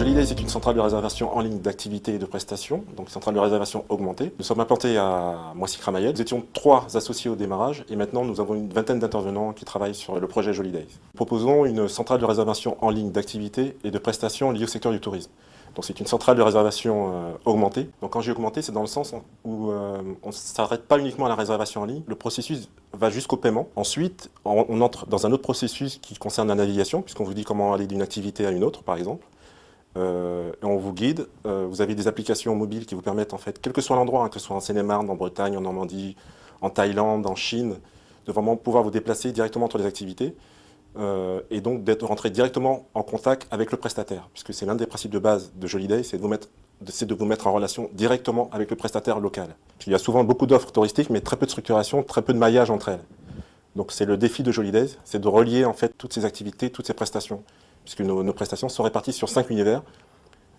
Jolidays est une centrale de réservation en ligne d'activités et de prestations, donc une centrale de réservation augmentée. Nous sommes implantés à Moissy-Cramayel. Nous étions 3 associés au démarrage et maintenant nous avons une vingtaine d'intervenants qui travaillent sur le projet Jolidays. Nous proposons une centrale de réservation en ligne d'activités et de prestations liées au secteur du tourisme. Donc c'est une centrale de réservation augmentée. Donc quand j'ai augmenté, c'est dans le sens où on ne s'arrête pas uniquement à la réservation en ligne. Le processus va jusqu'au paiement. Ensuite, on entre dans un autre processus qui concerne la navigation, puisqu'on vous dit comment aller d'une activité à une autre, par exemple. Et on vous guide. Vous avez des applications mobiles qui vous permettent, en fait, quel que soit l'endroit, que ce soit en Seine-et-Marne, en Bretagne, en Normandie, en Thaïlande, en Chine, de vraiment pouvoir vous déplacer directement entre les activités. Et donc d'être rentré directement en contact avec le prestataire, puisque c'est l'un des principes de base de Jolidays, c'est de vous mettre en relation directement avec le prestataire local. Il y a souvent beaucoup d'offres touristiques, mais très peu de structuration, très peu de maillage entre elles. Donc c'est le défi de Jolidays, c'est de relier en fait toutes ces activités, toutes ces prestations, puisque nos prestations sont réparties sur 5 univers: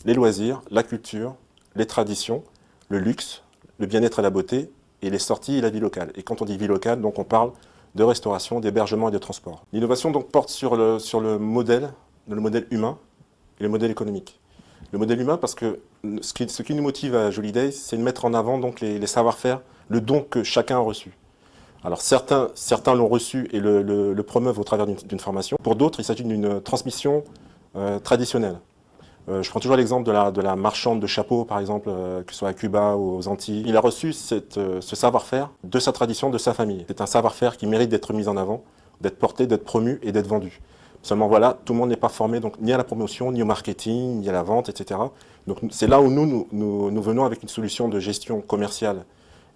les loisirs, la culture, les traditions, le luxe, le bien-être et la beauté, et les sorties et la vie locale. Et quand on dit vie locale, donc on parle de restauration, d'hébergement et de transport. L'innovation donc porte sur le modèle humain et le modèle économique. Le modèle humain parce que ce qui nous motive à Jolidays, c'est de mettre en avant donc les savoir-faire, le don que chacun a reçu. Alors certains l'ont reçu et le promeuvent au travers d'une formation. Pour d'autres, il s'agit d'une transmission traditionnelle. Je prends toujours l'exemple de la marchande de chapeaux, par exemple, que ce soit à Cuba ou aux Antilles. Il a reçu ce savoir-faire de sa tradition, de sa famille. C'est un savoir-faire qui mérite d'être mis en avant, d'être porté, d'être promu et d'être vendu. Seulement voilà, tout le monde n'est pas formé donc, ni à la promotion, ni au marketing, ni à la vente, etc. Donc c'est là où nous venons avec une solution de gestion commerciale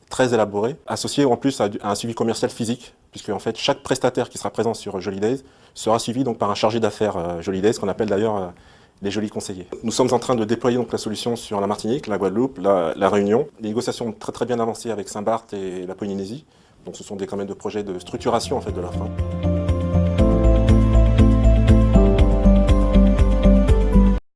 très élaborée, associée en plus à un suivi commercial physique, puisque en fait chaque prestataire qui sera présent sur Jolidays sera suivi donc, par un chargé d'affaires Jolidays, qu'on appelle d'ailleurs les jolis conseillers. Nous sommes en train de déployer donc la solution sur la Martinique, la Guadeloupe, la Réunion. Les négociations ont très bien avancées avec Saint-Barth et la Polynésie. Donc ce sont quand même des projets de structuration en fait, de l'offre.